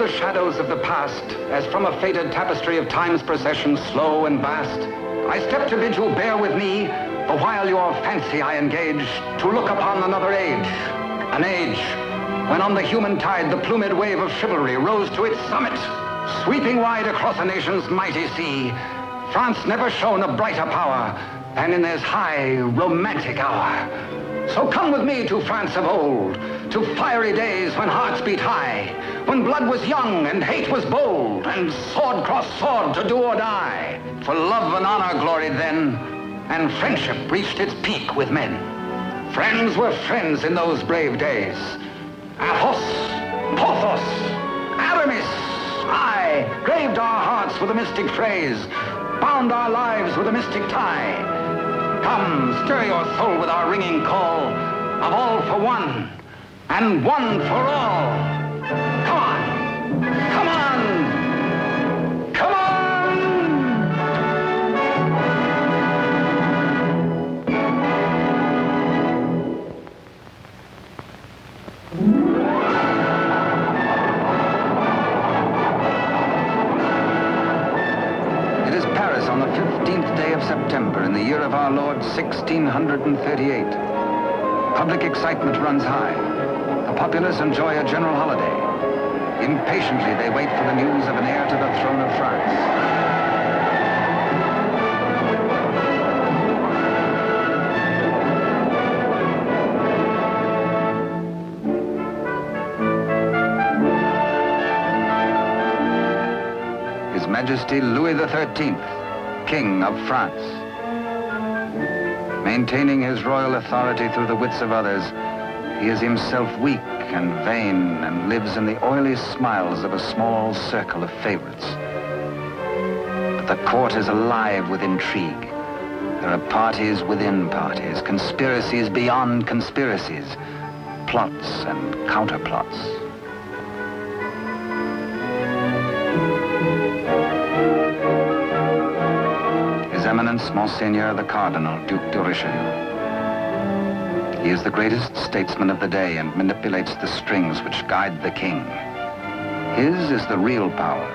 shadows of the past, as from a faded tapestry of time's procession, slow and vast, I step to bid you bear with me, the while your fancy I engage, to look upon another age. An age when on the human tide the plumed wave of chivalry rose to its summit, sweeping wide across a nation's mighty sea. France never shone a brighter power than in this high, romantic hour. So come with me to France of old, to fiery days when hearts beat high, when blood was young and hate was bold, and sword crossed sword to do or die. For love and honor gloried then, and friendship reached its peak with men. Friends were friends in those brave days. Athos, Porthos, Aramis, aye, graved our hearts with a mystic phrase, bound our lives with a mystic tie. Come, stir your soul with our ringing call of all for one, and one for all. Come on, come on, come on! It is Paris on the 15th day of September in the year of our Lord 1638. Public excitement runs high. The populace enjoy a general holiday. Impatiently they wait for the news of an heir to the throne of France. His Majesty Louis XIII, King of France. Maintaining his royal authority through the wits of others, he is himself weak and vain and lives in the oily smiles of a small circle of favorites. But the court is alive with intrigue. There are parties within parties, conspiracies beyond conspiracies, plots and counterplots. His Eminence, Monseigneur the Cardinal, Duc de Richelieu. He is the greatest statesman of the day and manipulates the strings which guide the king. His is the real power,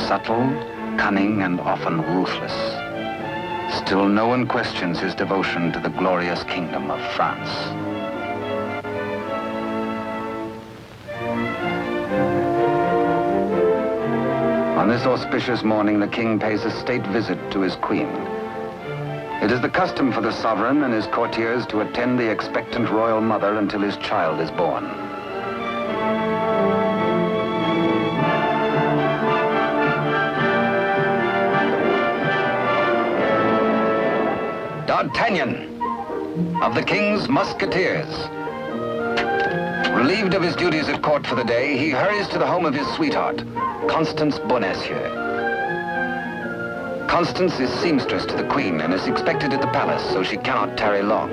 subtle, cunning, and often ruthless. Still no one questions his devotion to the glorious kingdom of France. On this auspicious morning, the king pays a state visit to his queen. It is the custom for the sovereign and his courtiers to attend the expectant royal mother until his child is born. D'Artagnan, of the king's Musketeers. Relieved of his duties at court for the day, he hurries to the home of his sweetheart, Constance Bonacieux. Constance is seamstress to the queen and is expected at the palace, so she cannot tarry long.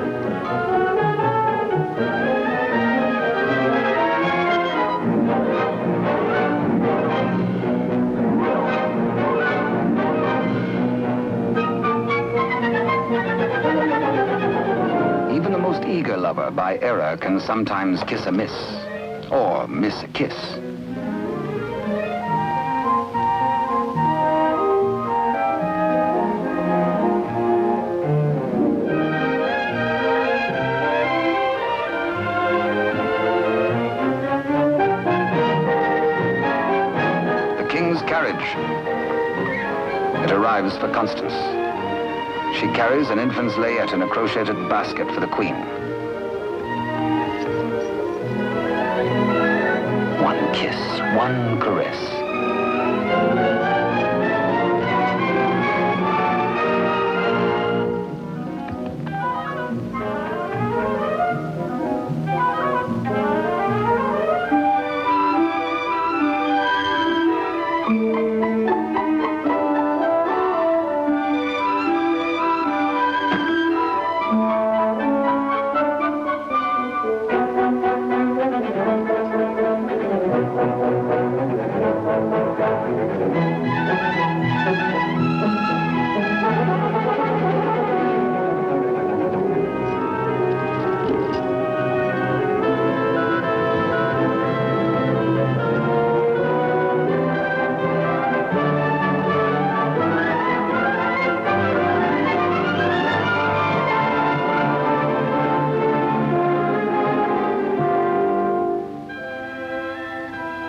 Even the most eager lover, by error, can sometimes kiss a miss, or miss a kiss. It arrives for Constance. She carries an infant's layette in a crocheted basket for the queen. One kiss, one caress.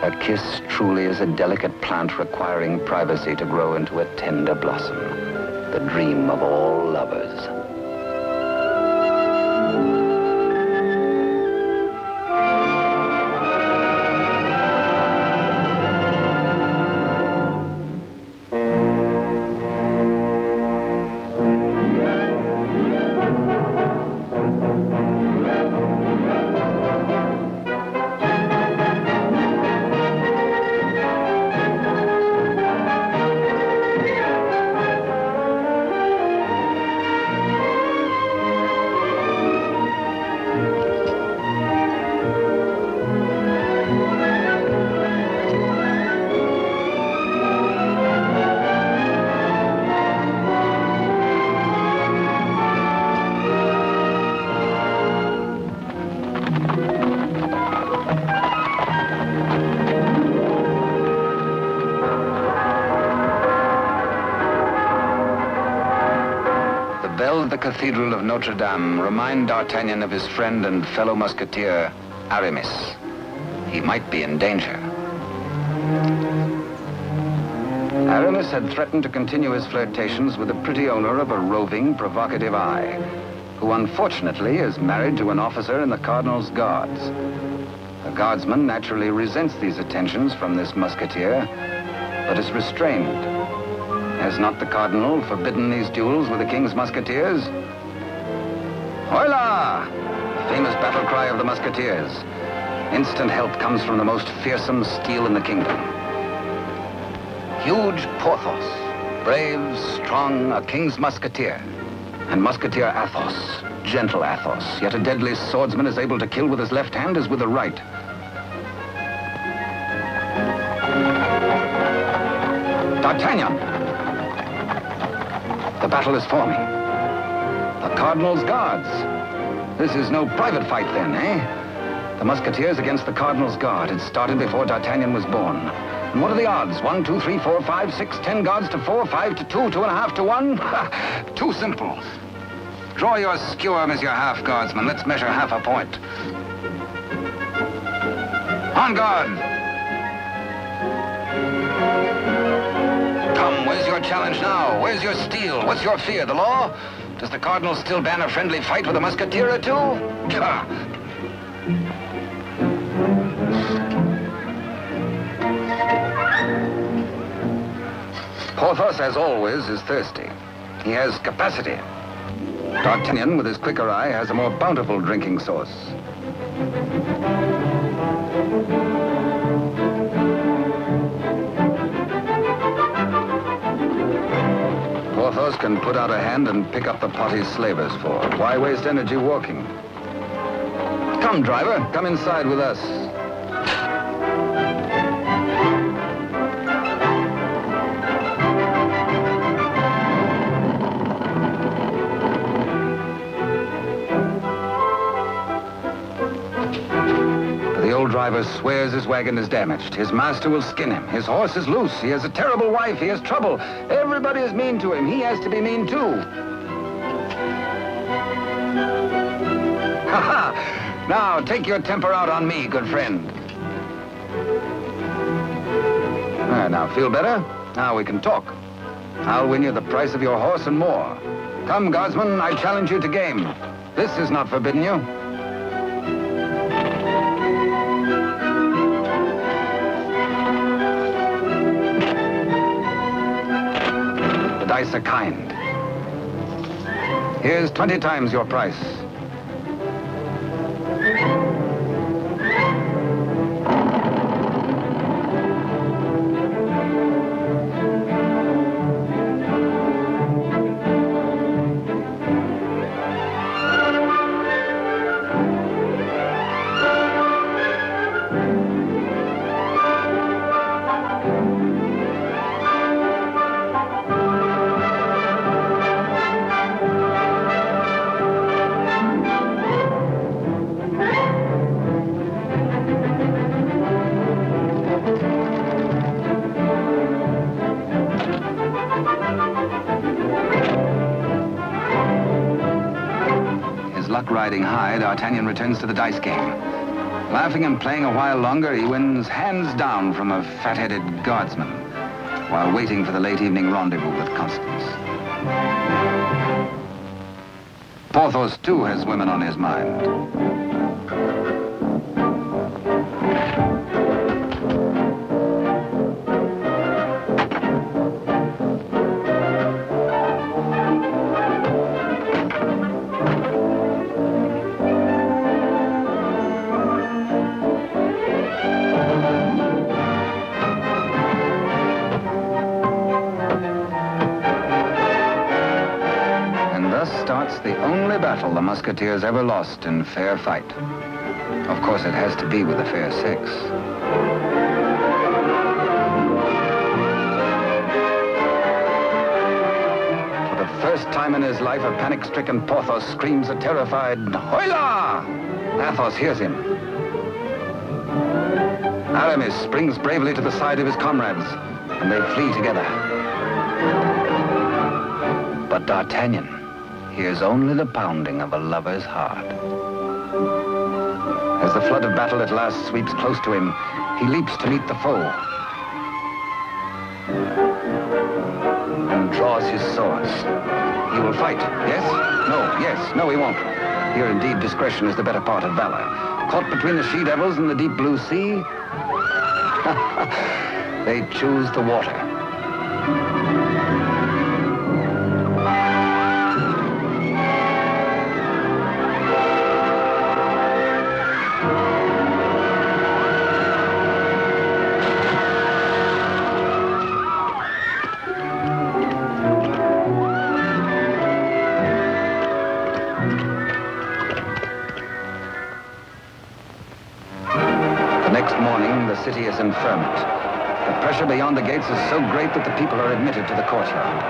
A kiss truly is a delicate plant requiring privacy to grow into a tender blossom, the dream of all lovers. The Cathedral of Notre Dame remind D'Artagnan of his friend and fellow musketeer, Aramis. He might be in danger. Aramis had threatened to continue his flirtations with the pretty owner of a roving, provocative eye, who unfortunately is married to an officer in the Cardinal's guards. The guardsman naturally resents these attentions from this musketeer, but is restrained. Has not the Cardinal forbidden these duels with the King's Musketeers? Hola! Famous battle cry of the Musketeers. Instant help comes from the most fearsome steel in the kingdom. Huge Porthos, brave, strong, a King's Musketeer. And Musketeer Athos, gentle Athos, yet a deadly swordsman is able to kill with his left hand as with the right. D'Artagnan! The battle is forming. The Cardinal's guards. This is no private fight then, eh? The Musketeers against the Cardinal's guard had started before D'Artagnan was born. And what are the odds? 1, 2, 3, 4, 5, 6, 10 guards to 4, 5 to 2, 2.5 to 1? Ha! Too simple. Draw your skewer, Monsieur Half Guardsman. Let's measure half a point. On guard! Come, where's your challenge now? Where's your steel? What's your fear? The law? Does the Cardinal still ban a friendly fight with a musketeer or two? Porthos, as always, is thirsty. He has capacity. D'Artagnan, with his quicker eye, has a more bountiful drinking source. Porthos can put out a hand and pick up the pot he's slavers for. Why waste energy walking? Come, driver, come inside with us. The old driver swears his wagon is damaged. His master will skin him. His horse is loose. He has a terrible wife. He has trouble. Everybody is mean to him. He has to be mean too. Ha ha! Now, take your temper out on me, good friend. Now, feel better? Now we can talk. I'll win you the price of your horse and more. Come, guardsman, I challenge you to game. This is not forbidden you. The dice are kind. Here's 20 times your price. Luck riding high, D'Artagnan returns to the dice game. Laughing and playing a while longer, he wins hands down from a fat-headed guardsman while waiting for the late evening rendezvous with Constance. Porthos, too, has women on his mind. Starts the only battle the Musketeers ever lost in fair fight. Of course, it has to be with a fair sex. For the first time in his life, a panic-stricken Porthos screams a terrified, "Hola!" Athos hears him. Aramis springs bravely to the side of his comrades, and they flee together. But D'Artagnan hears only the pounding of a lover's heart. As the flood of battle at last sweeps close to him, he leaps to meet the foe and draws his swords. He will fight, yes? No, yes, no, he won't. Here indeed discretion is the better part of valor. Caught between the she-devils and the deep blue sea, they choose the water. Next morning, the city is in ferment. The pressure beyond the gates is so great that the people are admitted to the courtyard.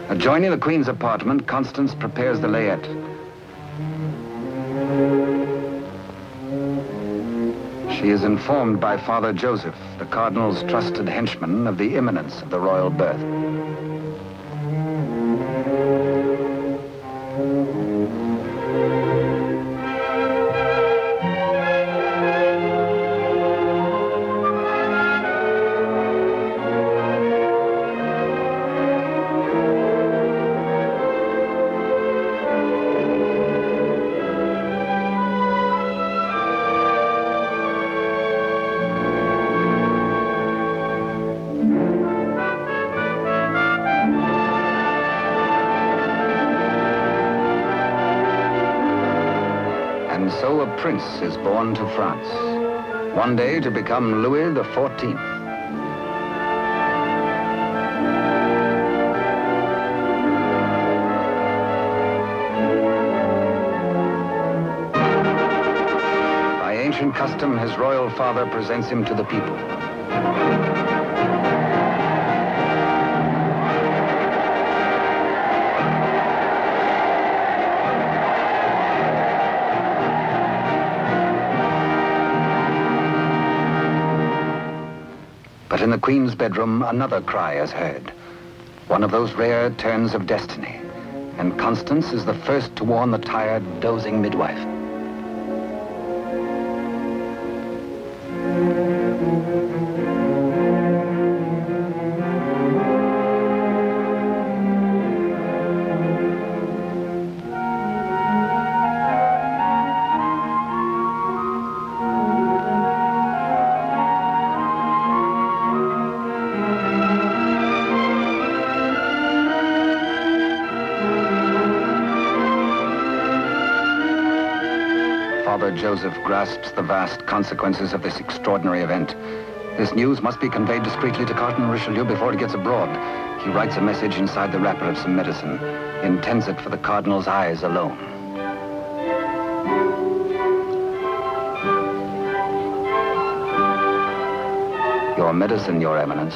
Adjoining the Queen's apartment, Constance prepares the layette. She is informed by Father Joseph, the Cardinal's trusted henchman, of the imminence of the royal birth. And so a prince is born to France, one day to become Louis XIV. By ancient custom, his royal father presents him to the people. But in the Queen's bedroom, another cry is heard. One of those rare turns of destiny. And Constance is the first to warn the tired, dozing midwife. Father Joseph grasps the vast consequences of this extraordinary event. This news must be conveyed discreetly to Cardinal Richelieu before it gets abroad. He writes a message inside the wrapper of some medicine. He intends it for the Cardinal's eyes alone. Your medicine, Your Eminence.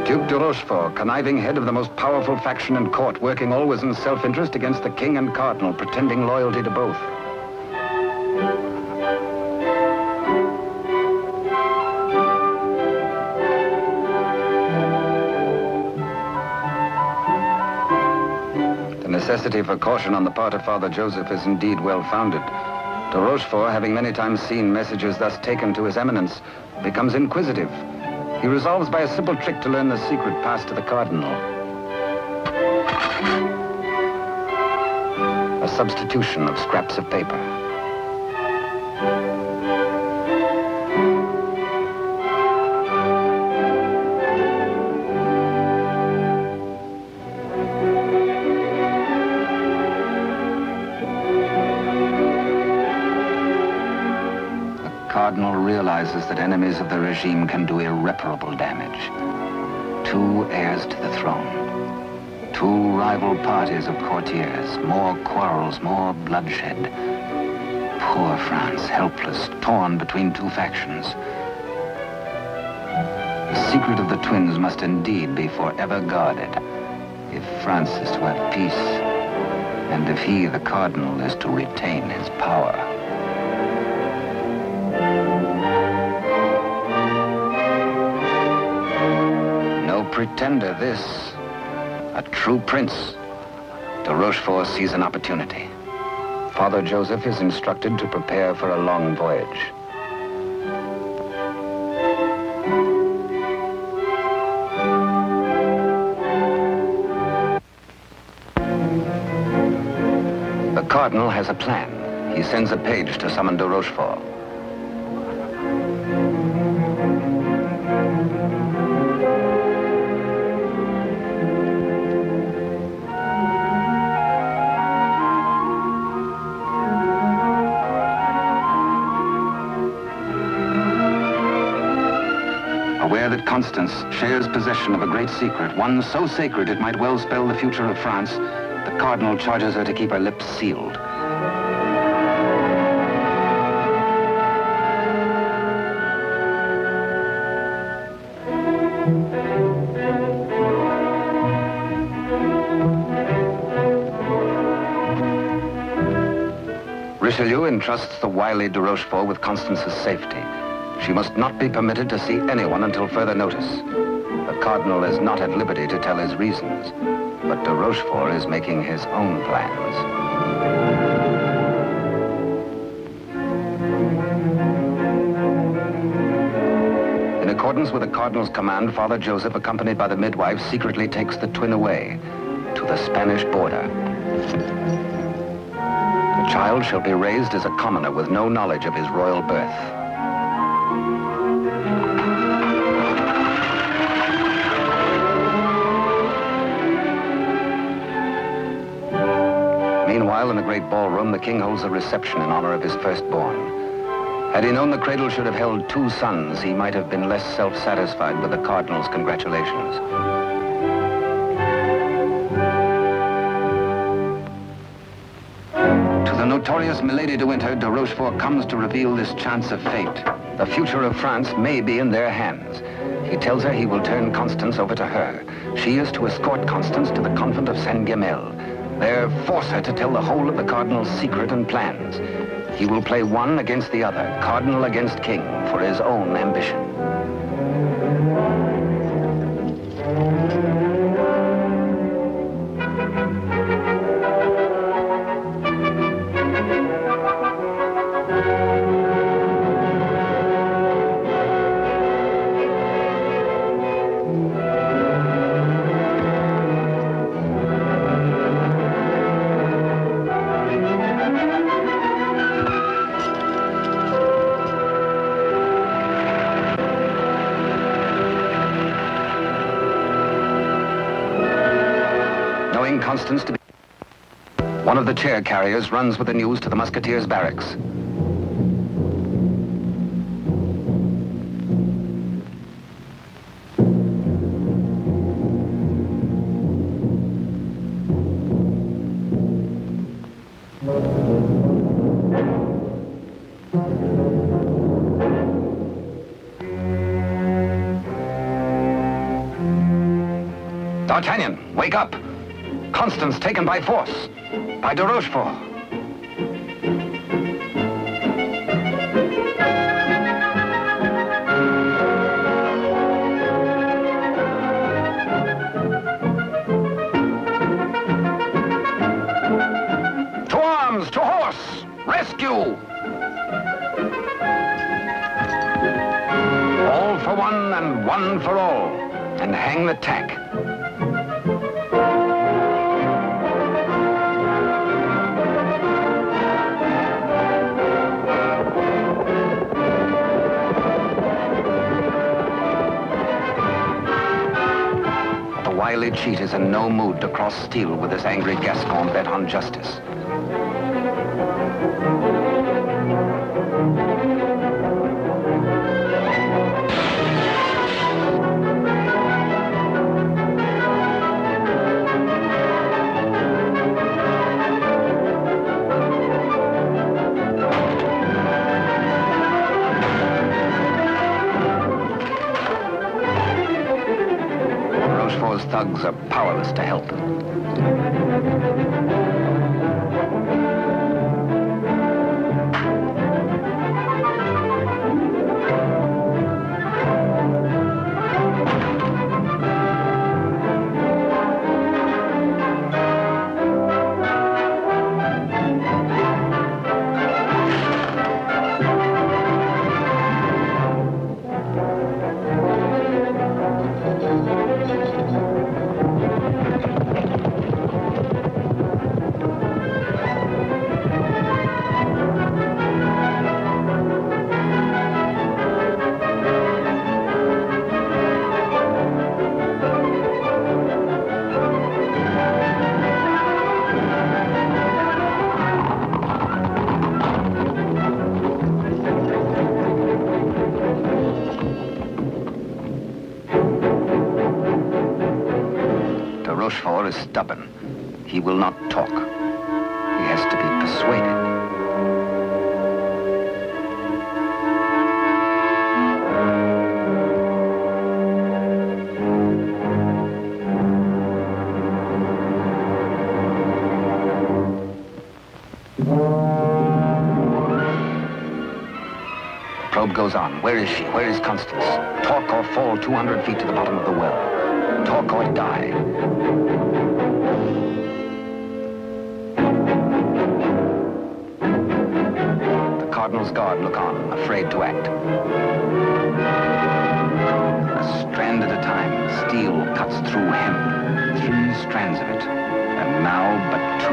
Duke de Rochefort, conniving head of the most powerful faction in court, working always in self-interest against the king and cardinal, pretending loyalty to both. necessity for caution on the part of Father Joseph is indeed well-founded. De Rochefort, having many times seen messages thus taken to his eminence, becomes inquisitive. He resolves by a simple trick to learn the secret passed to the cardinal. A substitution of scraps of paper. The cardinal realizes that enemies of the regime can do irreparable damage. 2 heirs to the throne. 2 rival parties of courtiers, more quarrels, more bloodshed. Poor France, helpless, torn between 2 factions. The secret of the twins must indeed be forever guarded, if France is to have peace, and if he, the cardinal, is to retain his power. No pretender, this. A true prince. De Rochefort sees an opportunity. Father Joseph is instructed to prepare for a long voyage. The cardinal has a plan. He sends a page to summon de Rochefort. Aware that Constance shares possession of a great secret, one so sacred it might well spell the future of France, the cardinal charges her to keep her lips sealed. Richelieu entrusts the wily de Rochefort with Constance's safety. She must not be permitted to see anyone until further notice. The cardinal is not at liberty to tell his reasons, but de Rochefort is making his own plans. In accordance with the cardinal's command, Father Joseph, accompanied by the midwife, secretly takes the twin away to the Spanish border. The child shall be raised as a commoner with no knowledge of his royal birth. Meanwhile, in the great ballroom, the king holds a reception in honor of his firstborn. Had he known the cradle should have held 2 sons, he might have been less self-satisfied with the cardinal's congratulations. To the notorious Milady de Winter, de Rochefort comes to reveal this chance of fate. The future of France may be in their hands. He tells her he will turn Constance over to her. She is to escort Constance to the convent of Saint-Guemel. There, force her to tell the whole of the cardinal's secret and plans. He will play one against the other, cardinal against king, for his own ambition. Constance to be... One of the chair carriers runs with the news to the Musketeers' barracks. D'Artagnan, wake up! Constance taken by force, by de Rochefort. All for one and one for all, and hang the tack. The wily cheat is in no mood to cross steel with this angry Gascon bent on justice. Rochefort's thugs are powerless to help. Rochefort is stubborn. He will not talk. He has to be persuaded. Probe goes on. Where is she? Where is Constance? Talk or fall 200 feet to the bottom of the well. Talk or die. The Cardinal's guard look on, afraid to act. A strand at a time, steel cuts through hemp. 3 strands of it, and now but 2.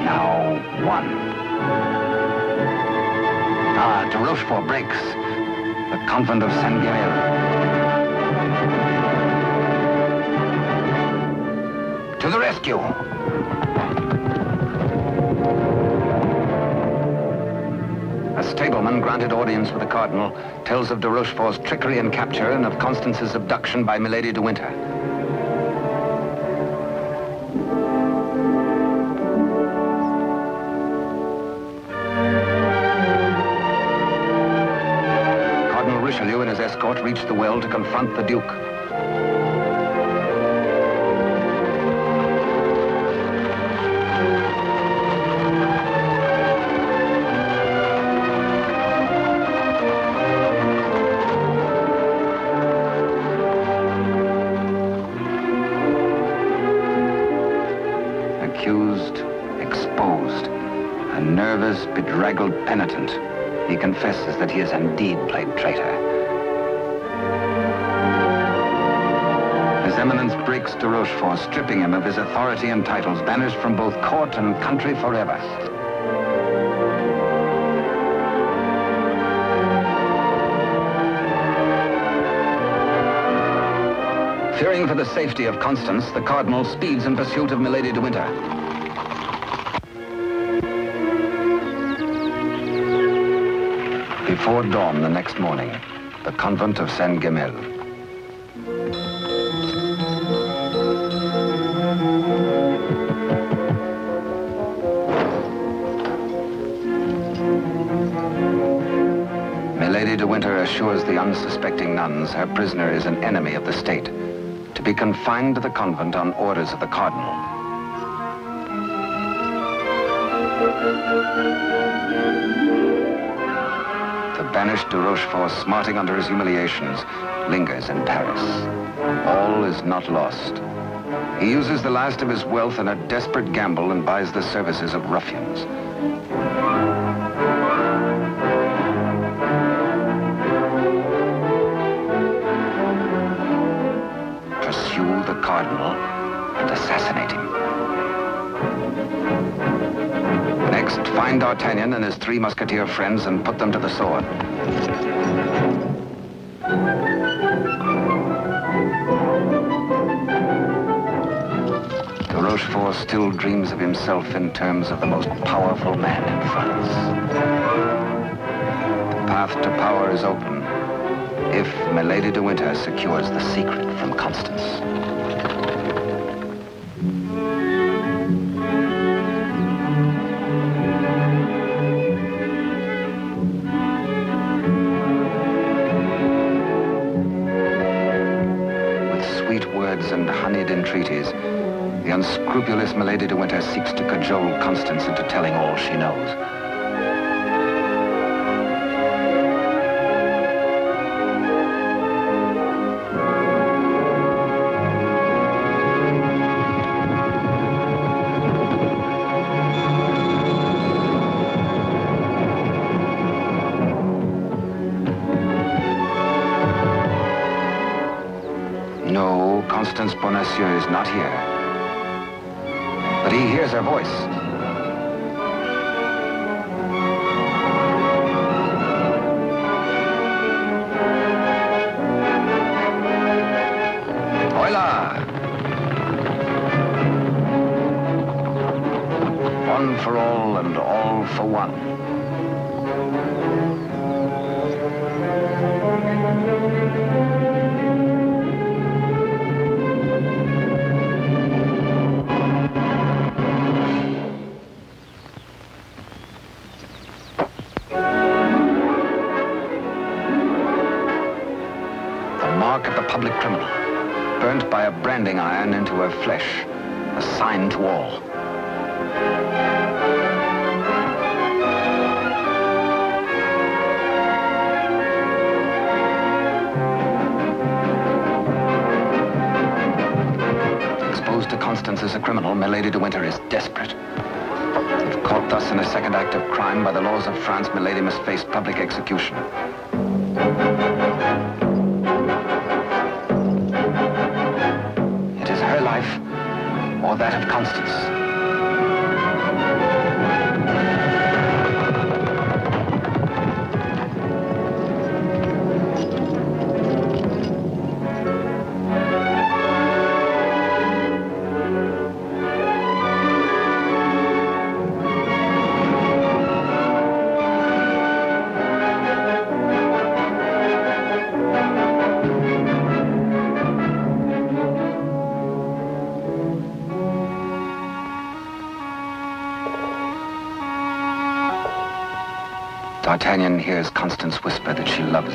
Now 1. De Rochefort breaks. The convent of Saint-Guerre. To the rescue! A stableman granted audience with the Cardinal tells of de Rochefort's trickery and capture and of Constance's abduction by Milady de Winter. Richelieu and his escort reached the well to confront the Duke. Accused, exposed, a nervous, bedraggled penitent. He confesses that he has indeed played traitor. His Eminence breaks de Rochefort, stripping him of his authority and titles, banished from both court and country forever. Fearing for the safety of Constance, the Cardinal speeds in pursuit of Milady de Winter. Before dawn the next morning, the convent of Saint-Guerre. Milady de Winter assures the unsuspecting nuns her prisoner is an enemy of the state, to be confined to the convent on orders of the Cardinal. The banished de Rochefort, smarting under his humiliations, lingers in Paris. All is not lost. He uses the last of his wealth in a desperate gamble and buys the services of ruffians. Pursue the cardinal and assassinate him. Next, find D'Artagnan and his 3 Musketeer friends and put them to the sword. Rochefort still dreams of himself in terms of the most powerful man in France. The path to power is open if Milady de Winter secures the secret from Constance. With sweet words and honeyed entreaties, the unscrupulous Milady de Winter seeks to cajole Constance into telling all she knows. No, Constance Bonacieux is not here. But he hears her voice. Hola! One for all and all for one. Mark of the public criminal, burnt by a branding iron into her flesh, a sign to all. Exposed to Constance as a criminal, Milady de Winter is desperate. If caught thus in a second act of crime, by the laws of France, Milady must face public execution. Or that of Constance. D'Artagnan hears Constance whisper that she loves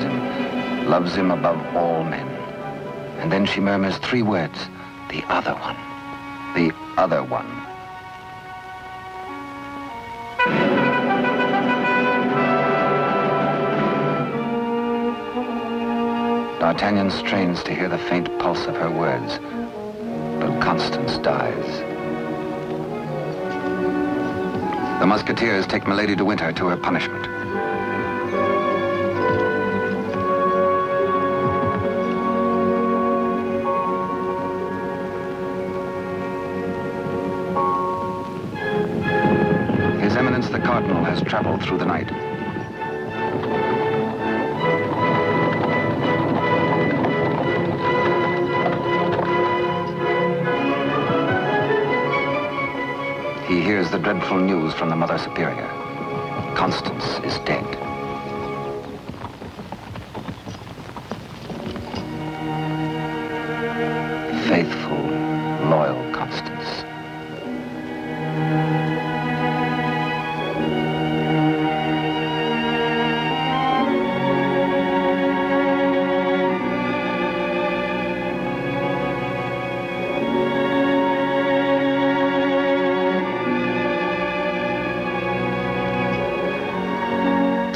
him above all men. And then she murmurs 3 words, the other one, the other one. D'Artagnan strains to hear the faint pulse of her words, but Constance dies. The Musketeers take Milady de Winter to her punishment. His Eminence the Cardinal has traveled through the night. He hears the dreadful news from the Mother Superior. Constance is dead. Faithful, loyal Constance.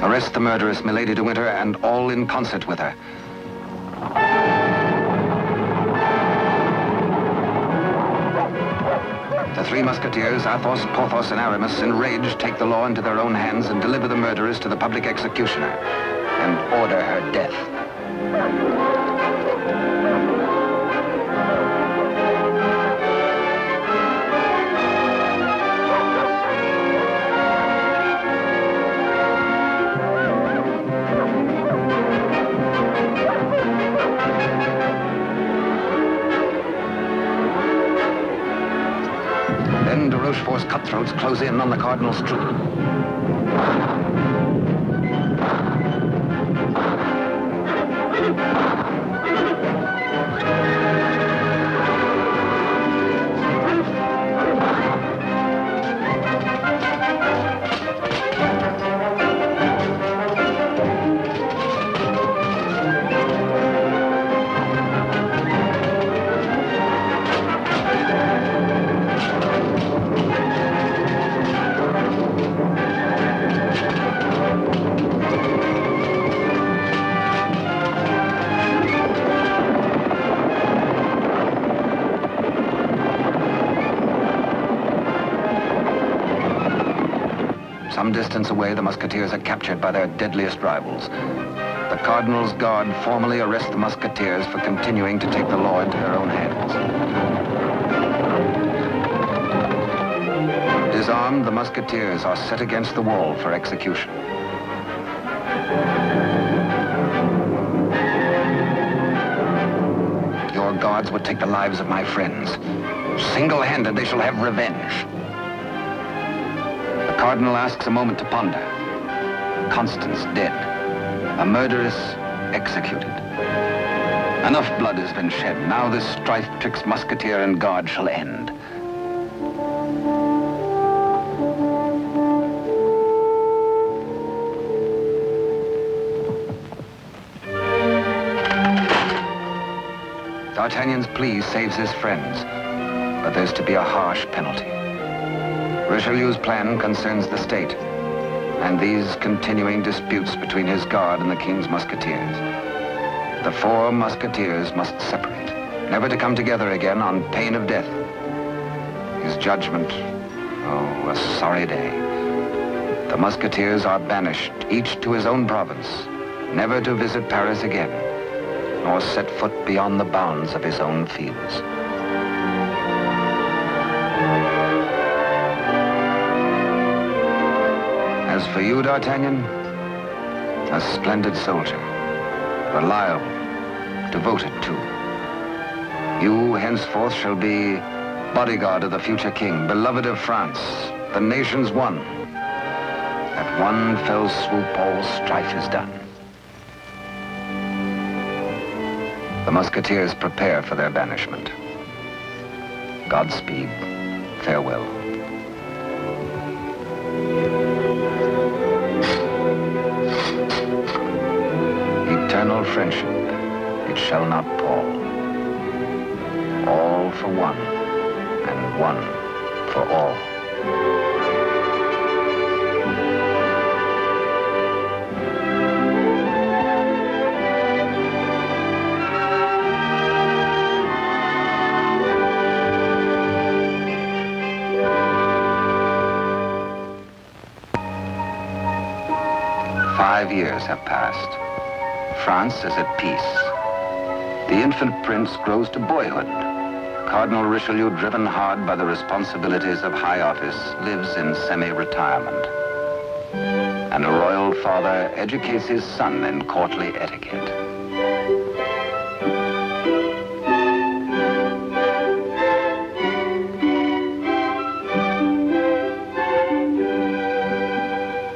Arrest the murderess, Milady de Winter, and all in concert with her. three Musketeers, Athos, Porthos, and Aramis, enraged, take the law into their own hands and deliver the murderess to the public executioner and order her death. Then de Rochefort's cutthroats close in on the Cardinal's troop. Some distance away, the Musketeers are captured by their deadliest rivals. The Cardinal's Guard formally arrest the Musketeers for continuing to take the law into their own hands. Disarmed, the Musketeers are set against the wall for execution. Your guards would take the lives of my friends. Single-handed, they shall have revenge. The Cardinal asks a moment to ponder. Constance dead. A murderess executed. Enough blood has been shed. Now this strife twixt Musketeer and Guard shall end. D'Artagnan's plea saves his friends, but there's to be a harsh penalty. Richelieu's plan concerns the state, and these continuing disputes between his guard and the king's musketeers. The four musketeers must separate, never to come together again on pain of death. His judgment, oh, a sorry day. The musketeers are banished, each to his own province, never to visit Paris again, nor set foot beyond the bounds of his own fields. As for you, D'Artagnan, a splendid soldier, reliable, devoted too. You henceforth shall be bodyguard of the future king, beloved of France, the nation's one. At one fell swoop, all strife is done. The Musketeers prepare for their banishment. Godspeed, farewell. Eternal friendship, it shall not pall. All for one, and one for all. "5 years have passed. France is at peace. The infant prince grows to boyhood. Cardinal Richelieu, driven hard by the responsibilities of high office, lives in semi-retirement. And a royal father educates his son in courtly etiquette.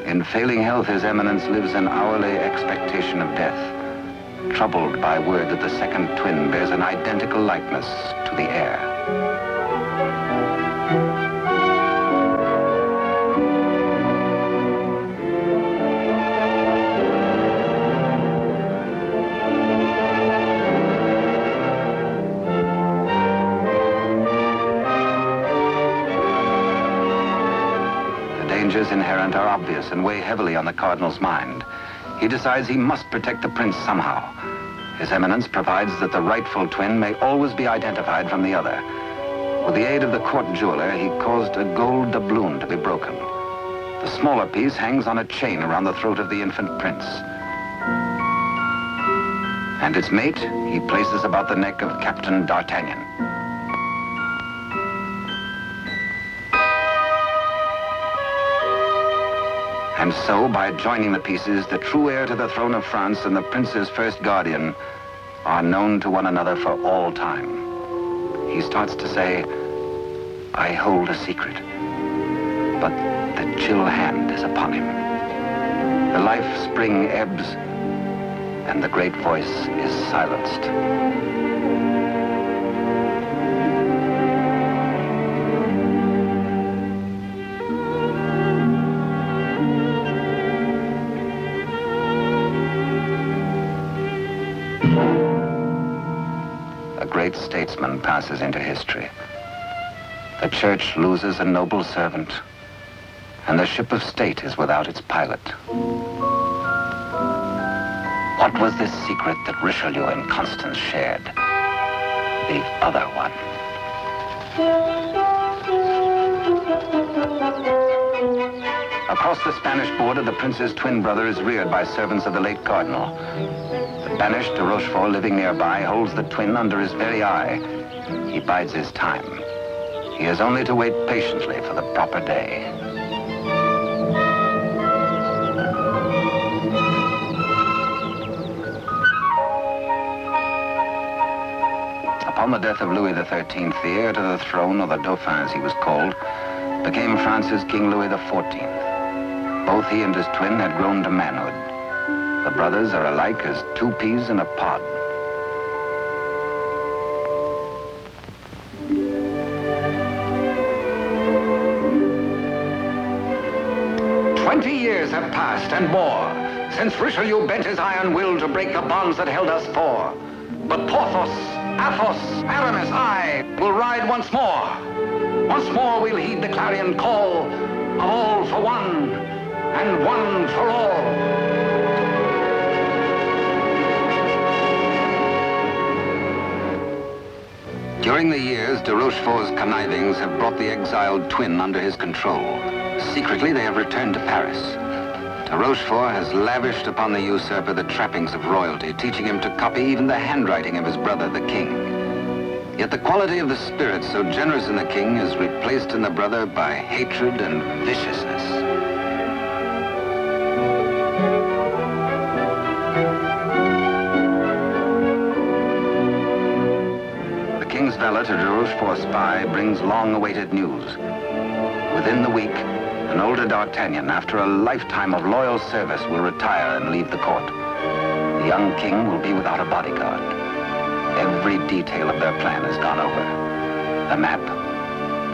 In failing health, His Eminence lives in hourly expectation of death, troubled by word that the second twin bears an identical likeness to the heir. Dangers inherent are obvious and weigh heavily on the Cardinal's mind. He decides he must protect the prince somehow. His Eminence provides that the rightful twin may always be identified from the other. With the aid of the court jeweler, he caused a gold doubloon to be broken. The smaller piece hangs on a chain around the throat of the infant prince. And its mate he places about the neck of Captain D'Artagnan. And so, by joining the pieces, the true heir to the throne of France and the prince's first guardian are known to one another for all time. He starts to say, I hold a secret, but the chill hand is upon him. The life spring ebbs, and the great voice is silenced. A great statesman passes into history. The church loses a noble servant, and the ship of state is without its pilot. What was this secret that Richelieu and Constance shared? The other one. Across the Spanish border, the prince's twin brother is reared by servants of the late cardinal. The banished de Rochefort, living nearby, holds the twin under his very eye. He bides his time. He has only to wait patiently for the proper day. Upon the death of Louis XIII, the heir to the throne, or the Dauphin as he was called, became France's King Louis XIV. Both he and his twin had grown to manhood. The brothers are alike as two peas in a pod. Years have passed and more since Richelieu bent his iron will to break the bonds that held us four. But Porthos, Athos, Aramis, I will ride once more. Once more we'll heed the clarion call of all for one and one for all. During the years, de Rochefort's connivings have brought the exiled twin under his control. Secretly, they have returned to Paris. De Rochefort has lavished upon the usurper the trappings of royalty, teaching him to copy even the handwriting of his brother, the king. Yet the quality of the spirit so generous in the king is replaced in the brother by hatred and viciousness. The king's valet, a de Rochefort spy, brings long-awaited news. Within the week, an older D'Artagnan, after a lifetime of loyal service, will retire and leave the court. The young king will be without a bodyguard. Every detail of their plan has gone over. The map,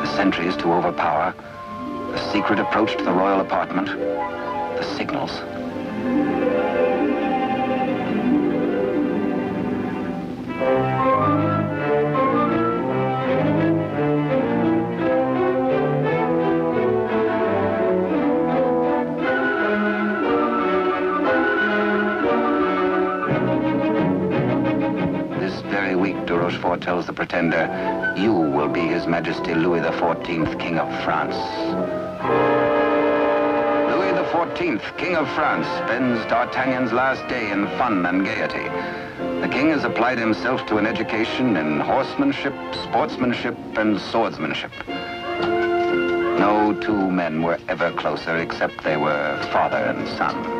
the sentries to overpower, the secret approach to the royal apartment, the signals. Rochefort tells the pretender, you will be His Majesty Louis XIV, King of France. Louis XIV, King of France, spends D'Artagnan's last day in fun and gaiety. The king has applied himself to an education in horsemanship, sportsmanship, and swordsmanship. No two men were ever closer, except they were father and son.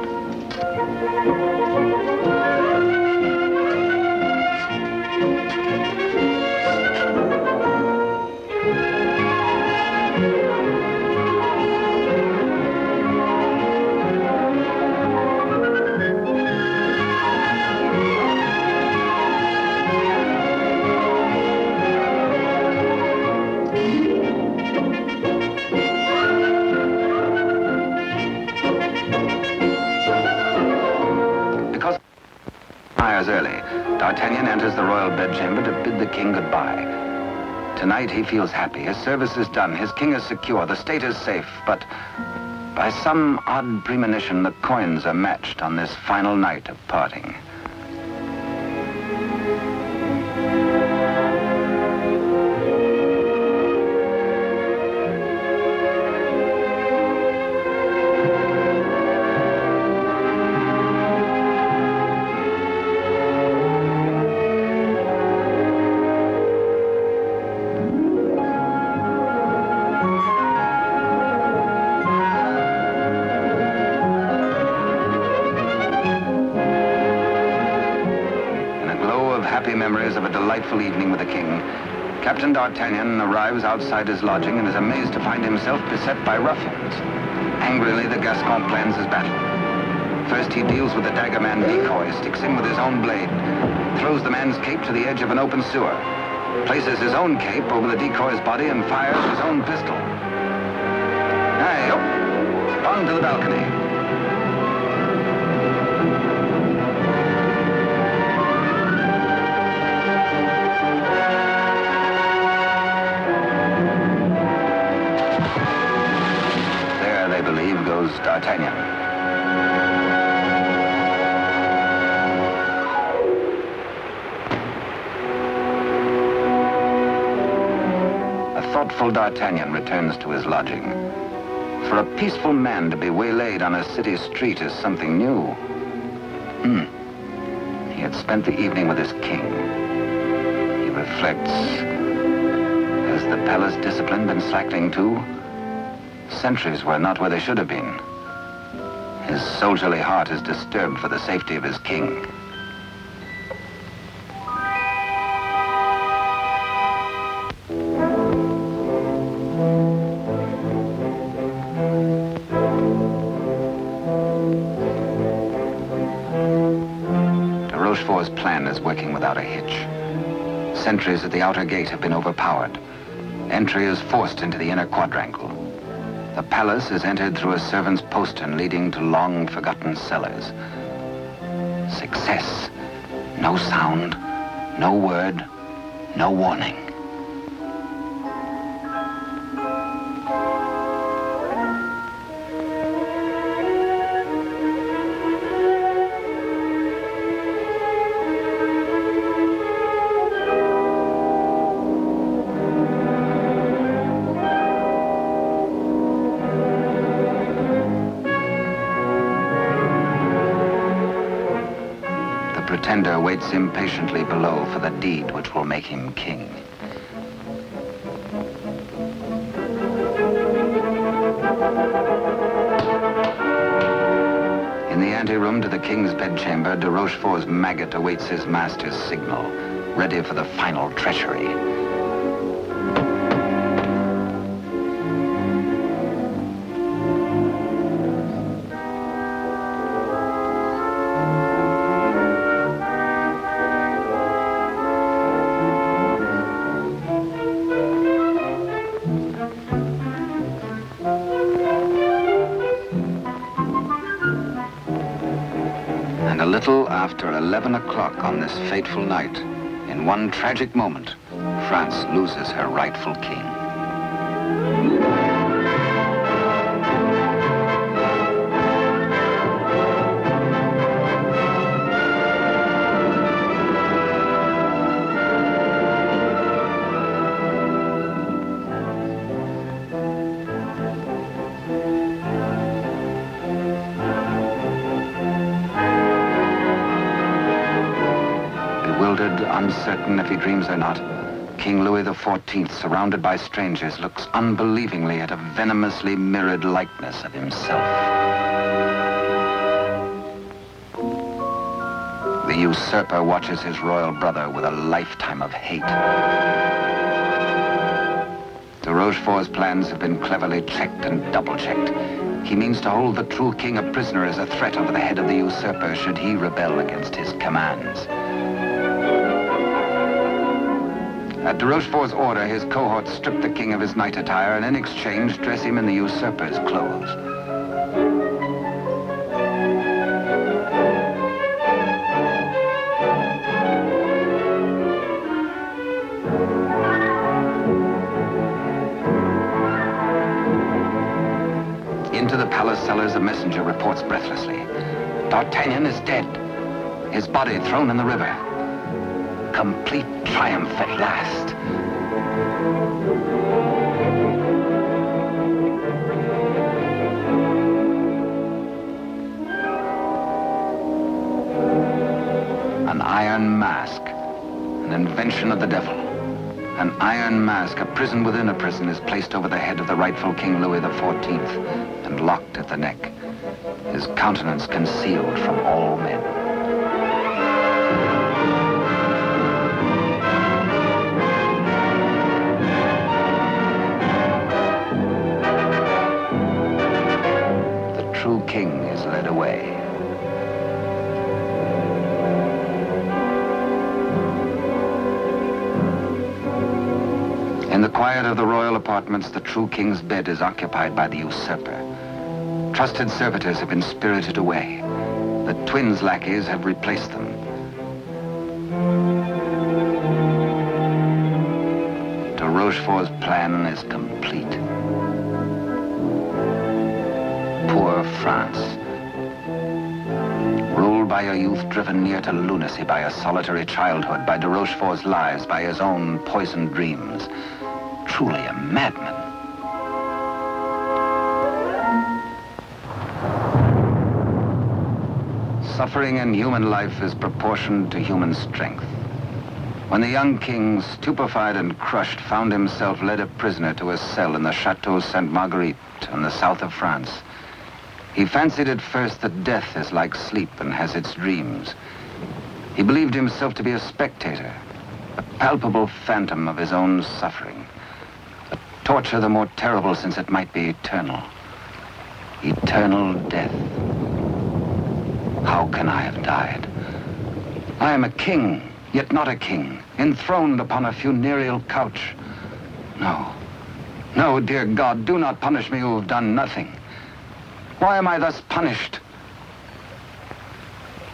Early, D'Artagnan enters the royal bedchamber to bid the king goodbye. Tonight he feels happy. His service is done. His king is secure. The state is safe. But by some odd premonition, the coins are matched on this final night of parting. memories of a delightful evening with the king, Captain D'Artagnan arrives outside his lodging and is amazed to find himself beset by ruffians. Angrily, the Gascon plans his battle. First, he deals with the dagger man decoy, sticks him with his own blade, throws the man's cape to the edge of an open sewer, places his own cape over the decoy's body and fires his own pistol. Hey, up! On to the balcony. There, they believe, goes D'Artagnan. Thoughtful D'Artagnan returns to his lodging. For a peaceful man to be waylaid on a city street is something new. He had spent the evening with his king. He reflects, has the palace discipline been slackening too? Sentries were not where they should have been. His soldierly heart is disturbed for the safety of his king. Rochefort's plan is working without a hitch. Sentries at the outer gate have been overpowered. Entry is forced into the inner quadrangle. The palace is entered through a servant's postern leading to long-forgotten cellars. Success. No sound, no word, no warning. Pretender waits impatiently below for the deed which will make him king. In the anteroom to the king's bedchamber, de Rochefort's maggot awaits his master's signal, ready for the final treachery. And a little after 11 o'clock on this fateful night, in one tragic moment, France loses her rightful king. Uncertain if he dreams or not, King Louis XIV, surrounded by strangers, looks unbelievingly at a venomously mirrored likeness of himself. The usurper watches his royal brother with a lifetime of hate. De Rochefort's plans have been cleverly checked and double-checked. He means to hold the true king a prisoner as a threat over the head of the usurper should he rebel against his commands. At de Rochefort's order, his cohorts strip the king of his night attire and in exchange dress him in the usurper's clothes. Into the palace cellars, a messenger reports breathlessly. D'Artagnan is dead. His body thrown in the river. Complete triumph at last. An iron mask, an invention of the devil. An iron mask, a prison within a prison, is placed over the head of the rightful King Louis XIV and locked at the neck, his countenance concealed from all men. true king is led away. In the quiet of the royal apartments, the true king's bed is occupied by the usurper. Trusted servitors have been spirited away. The twins' lackeys have replaced them. De Rochefort's plan is complete. Poor France. Ruled by a youth driven near to lunacy by a solitary childhood, by de Rochefort's lies, by his own poisoned dreams. Truly a madman. Suffering in human life is proportioned to human strength. When the young king, stupefied and crushed, found himself led a prisoner to a cell in the Chateau Sainte Marguerite in the south of France, he fancied at first that death is like sleep and has its dreams. He believed himself to be a spectator, a palpable phantom of his own suffering. A torture the more terrible since it might be eternal. Eternal death. How can I have died? I am a king, yet not a king, enthroned upon a funereal couch. No, no, dear God, do not punish me who have done nothing. Why am I thus punished?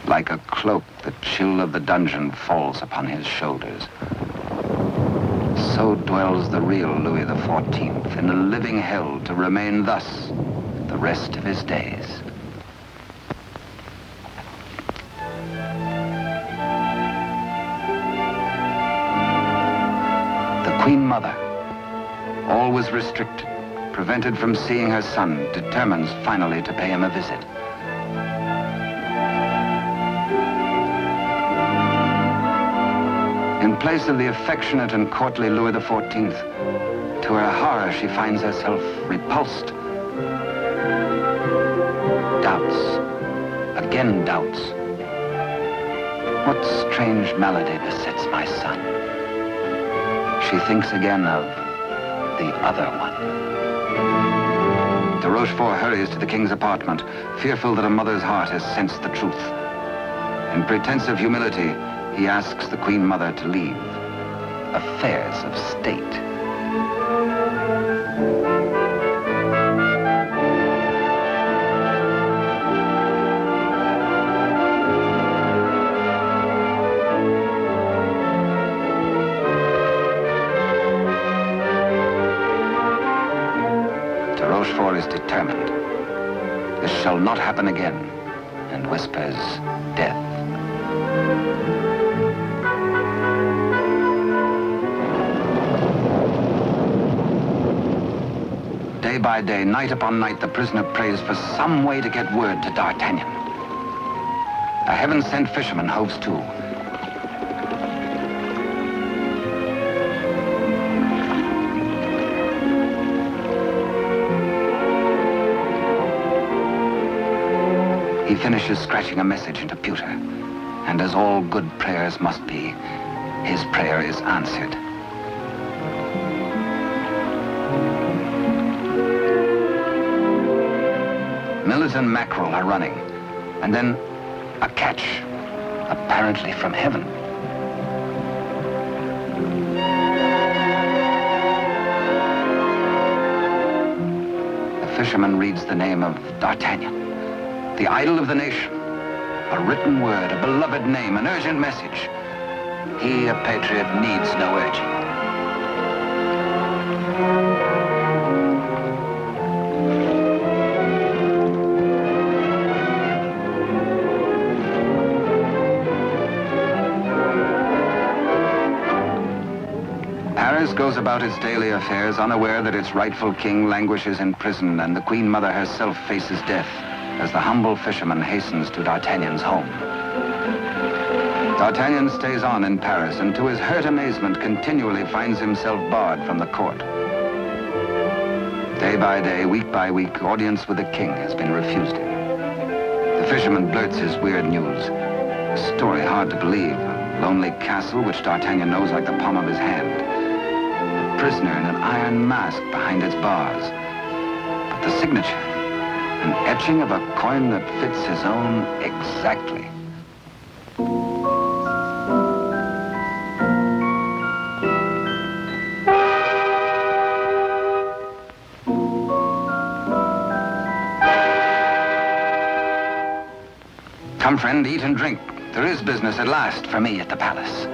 Like a cloak, the chill of the dungeon falls upon his shoulders. So dwells the real Louis XIV in a living hell to remain thus the rest of his days. The Queen Mother, always restricted, prevented from seeing her son, determines finally to pay him a visit. In place of the affectionate and courtly Louis XIV, to her horror, she finds herself repulsed. Doubts, again doubts. What strange malady besets my son? She thinks again of the other one. De Rochefort hurries to the king's apartment, fearful that a mother's heart has sensed the truth. In pretense of humility, he asks the Queen Mother to leave. Affairs of state. De Rochefort is determined. This shall not happen again, and whispers death. Day by day, night upon night, the prisoner prays for some way to get word to D'Artagnan. A heaven-sent fisherman hoves to. He finishes scratching a message into pewter, and as all good prayers must be, his prayer is answered. Millet and mackerel are running, and then a catch, apparently from heaven. The fisherman reads the name of D'Artagnan, the idol of the nation. A written word, a beloved name, an urgent message. He, a patriot, needs no urging. Paris goes about its daily affairs, unaware that its rightful king languishes in prison and the Queen Mother herself faces death as the humble fisherman hastens to D'Artagnan's home. D'Artagnan stays on in Paris and to his hurt amazement continually finds himself barred from the court. Day by day, week by week, audience with the king has been refused him. The fisherman blurts his weird news. A story hard to believe. A lonely castle which D'Artagnan knows like the palm of his hand. A prisoner in an iron mask behind its bars. But the signature, An etching of a coin that fits his own exactly. Come, friend, eat and drink. There is business at last for me at the palace.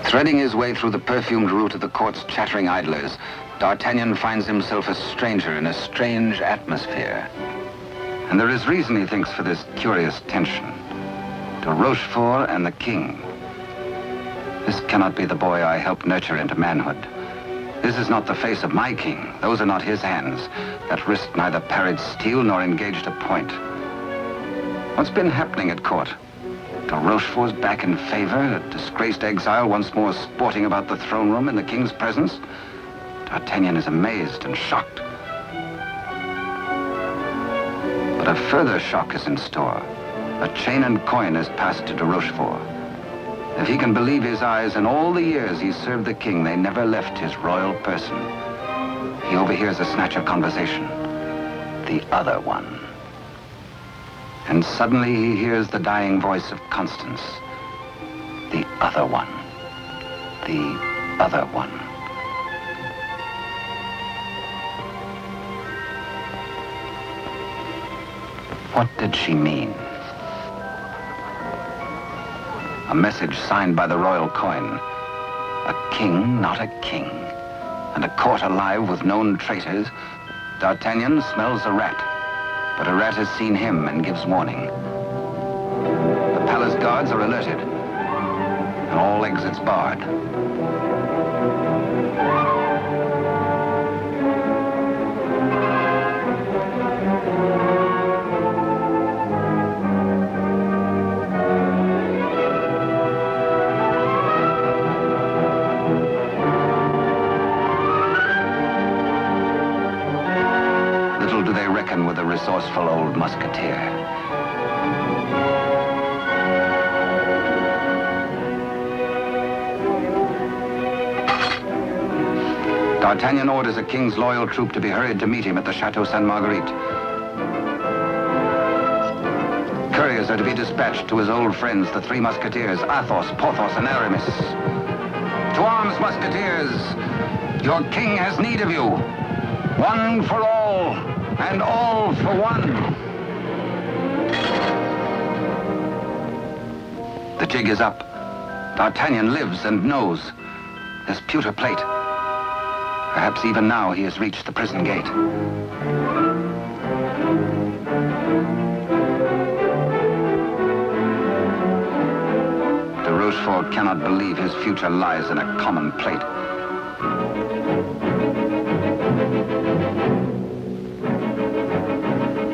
Threading his way through the perfumed route of the court's chattering idlers, D'Artagnan finds himself a stranger in a strange atmosphere. And there is reason, he thinks, for this curious tension. De Rochefort and the king. This cannot be the boy I helped nurture into manhood. This is not the face of my king. Those are not his hands. That wrist neither parried steel nor engaged a point. What's been happening at court? De Rochefort's back in favor, a disgraced exile once more sporting about the throne room in the king's presence. D'Artagnan is amazed and shocked. But a further shock is in store. A chain and coin is passed to de Rochefort. If he can believe his eyes, in all the years he served the king, they never left his royal person. He overhears a snatch of conversation. The other one. And suddenly he hears the dying voice of Constance. The other one. The other one. What did she mean? A message signed by the royal coin. A king, not a king. And a court alive with known traitors. D'Artagnan smells a rat. But a rat has seen him and gives warning. The palace guards are alerted, and all exits barred. Little do they reckon with a resourceful old musketeer. D'Artagnan orders a king's loyal troop to be hurried to meet him at the Chateau Sainte-Marguerite. Couriers are to be dispatched to his old friends, the three Musketeers, Athos, Porthos, and Aramis. To arms, Musketeers! Your king has need of you. One for all, and all for one. The jig is up. D'Artagnan lives and knows. This pewter plate. Perhaps even now he has reached the prison gate. De Rochefort cannot believe his future lies in a common plate.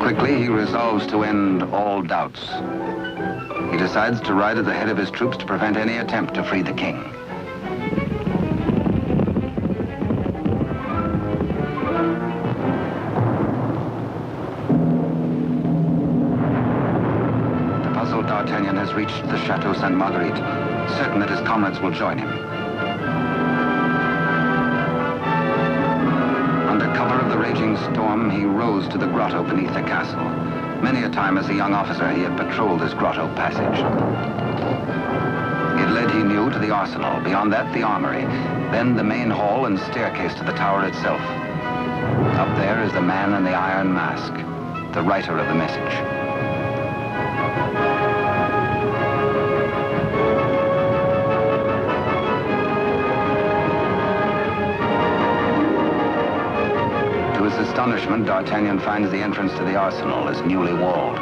Quickly, he resolves to end all doubts. He decides to ride at the head of his troops to prevent any attempt to free the king. The puzzled D'Artagnan has reached the Chateau Sainte-Marguerite, certain that his comrades will join him. Under cover of the raging storm, he rose to the grotto beneath the castle. Many a time as a young officer, he had patrolled this grotto passage. It led, he knew, to the arsenal. Beyond that, the armory. Then the main hall and staircase to the tower itself. Up there is the man in the iron mask, the writer of the message. To his astonishment, D'Artagnan finds the entrance to the arsenal is newly walled.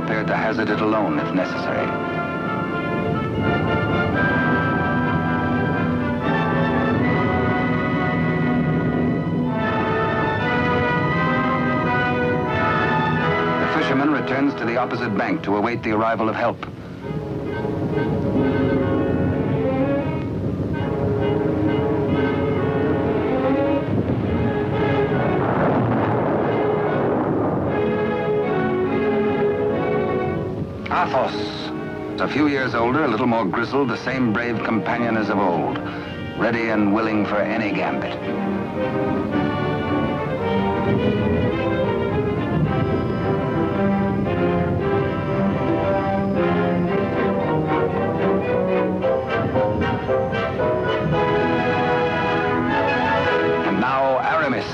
prepared to hazard it alone if necessary. The fisherman returns to the opposite bank to await the arrival of help. Athos, a few years older, a little more grizzled, the same brave companion as of old, ready and willing for any gambit. And now Aramis.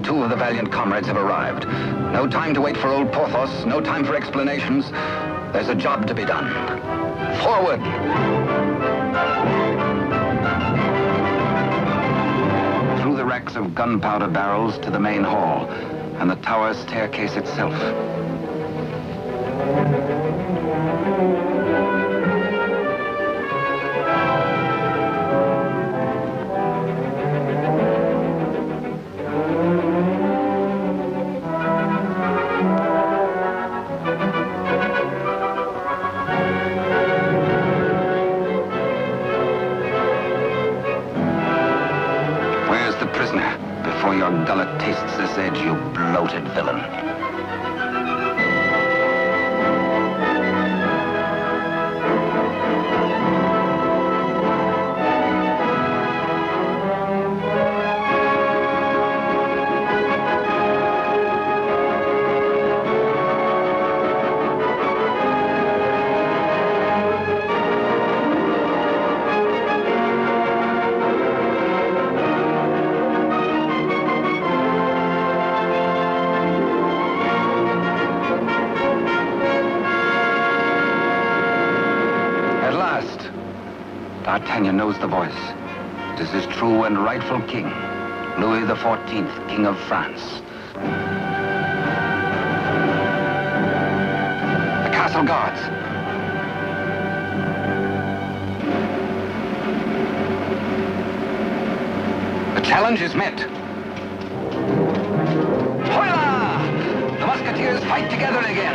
Two of the valiant comrades have arrived. No time to wait for old Porthos, no time for explanations. There's a job to be done. Forward! Through the racks of gunpowder barrels to the main hall, and the tower staircase itself. Before your gullet tastes this edge, you bloated villain. D'Artagnan knows the voice. It is his true and rightful king, Louis XIV, King of France. The castle guards. The challenge is met. Hola! The Musketeers fight together again.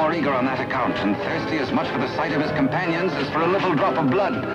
more eager on that account, and thirsty as much for the sight of his companions as for a little drop of blood.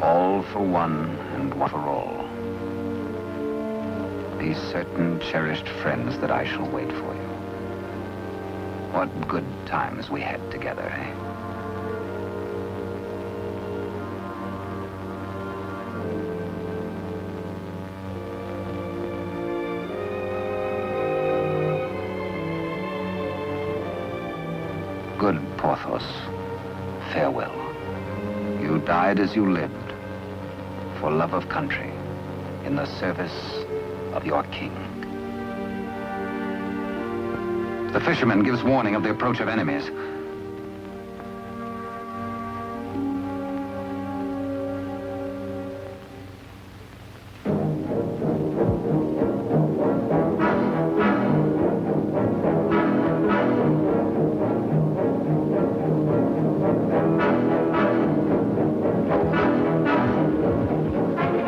All for one and one for all. Be certain, cherished friends, that I shall wait for you. What good times we had together, eh? Good Porthos, farewell. You died as you lived, for love of country, in the service of your king. The fisherman gives warning of the approach of enemies.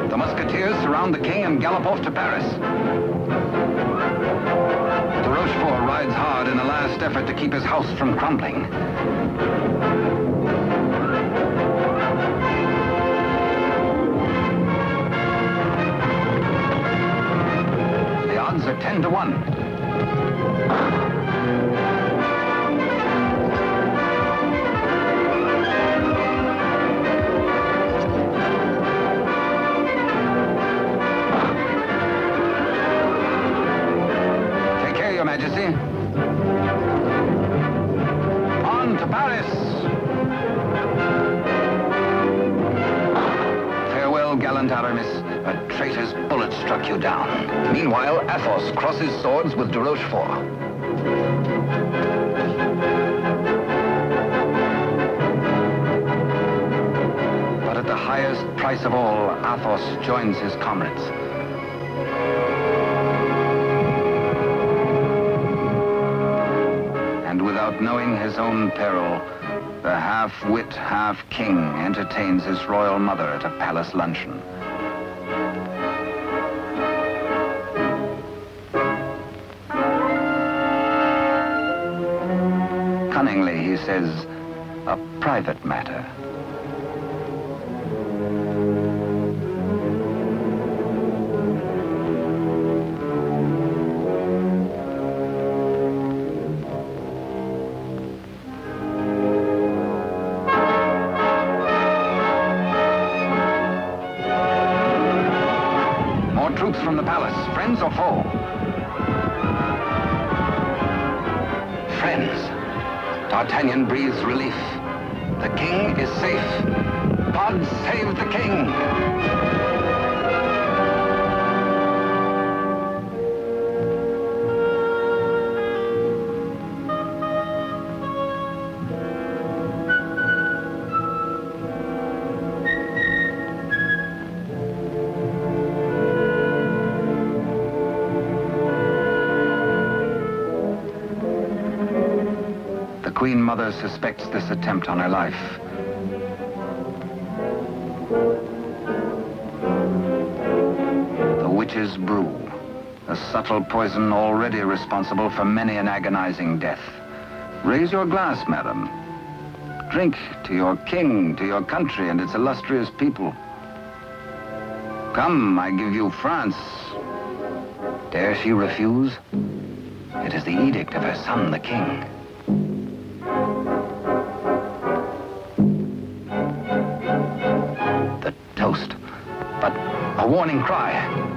The Musketeers surround the king and gallop off to Paris. The Rochefort rides hard in a last effort to keep his house from crumbling. The odds are 10 to 1. Your Majesty. On to Paris. Farewell, gallant Aramis. A traitor's bullet struck you down. Meanwhile, Athos crosses swords with de Rochefort. But at the highest price of all, Athos joins his comrades. Without knowing his own peril, the half-wit, half-king entertains his royal mother at a palace luncheon. Cunningly, he says, a private matter. Troops from the palace, friends or foe? Friends. D'Artagnan breathes relief. The king is safe. God save the king! The Queen Mother suspects this attempt on her life. The witch's brew, a subtle poison already responsible for many an agonizing death. Raise your glass, madam. Drink to your king, to your country, and its illustrious people. Come, I give you France. Dare she refuse? It is the edict of her son, the king. The toast, but a warning cry.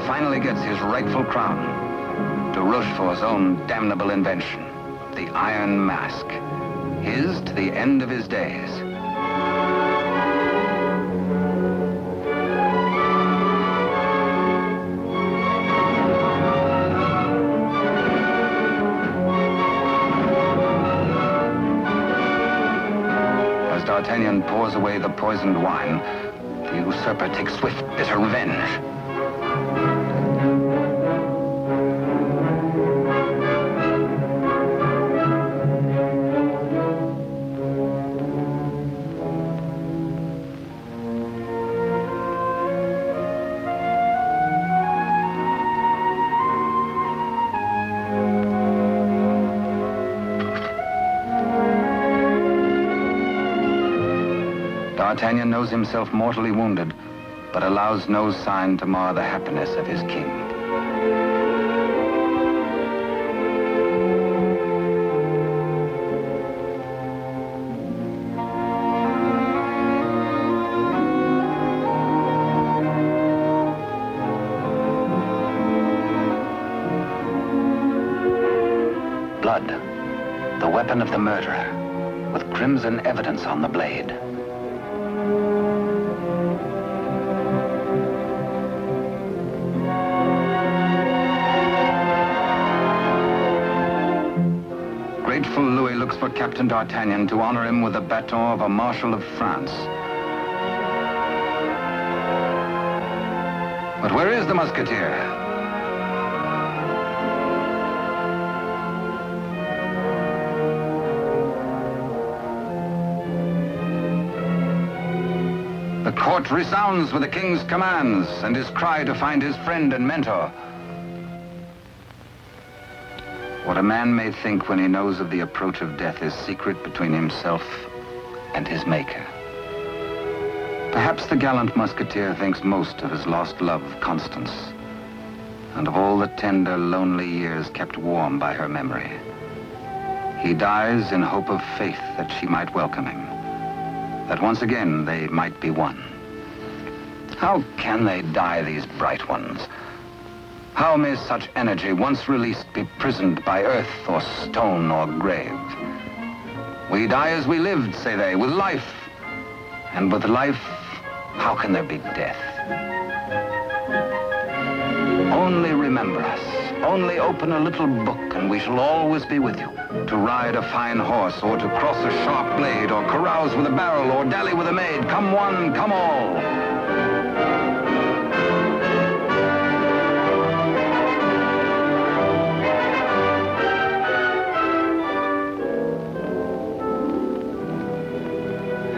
Finally gets his rightful crown. To Rochefort's own damnable invention, the Iron Mask. His to the end of his days. As D'Artagnan pours away the poisoned wine, the usurper takes swift, bitter revenge. D'Artagnan knows himself mortally wounded, but allows no sign to mar the happiness of his king. Blood, the weapon of the murderer, with crimson evidence on the blade. Grateful Louis looks for Captain D'Artagnan to honor him with the baton of a Marshal of France. But where is the Musketeer? The court resounds with the king's commands and his cry to find his friend and mentor. What a man may think when he knows of the approach of death is secret between himself and his maker. Perhaps the gallant musketeer thinks most of his lost love, Constance, and of all the tender, lonely years kept warm by her memory. He dies in hope of faith that she might welcome him, that once again they might be one. How can they die, these bright ones? How may such energy, once released, be prisoned by earth or stone or grave? We die as we lived, say they, with life. And with life, how can there be death? Only remember us. Only open a little book and we shall always be with you. To ride a fine horse, or to cross a sharp blade, or carouse with a barrel, or dally with a maid. Come one, come all.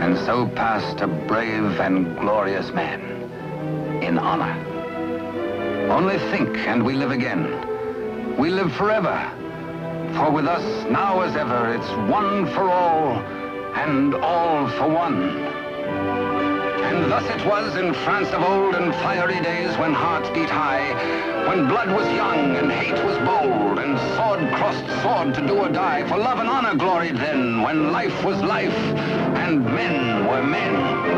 And so passed a brave and glorious man, in honor. Only think, and we live again. We live forever. For with us, now as ever, it's one for all, and all for one. And thus it was in France of old, in fiery days when hearts beat high, when blood was young and hate was bold, and sword crossed sword to do or die. For love and honor gloried then, when life was life, and men were men.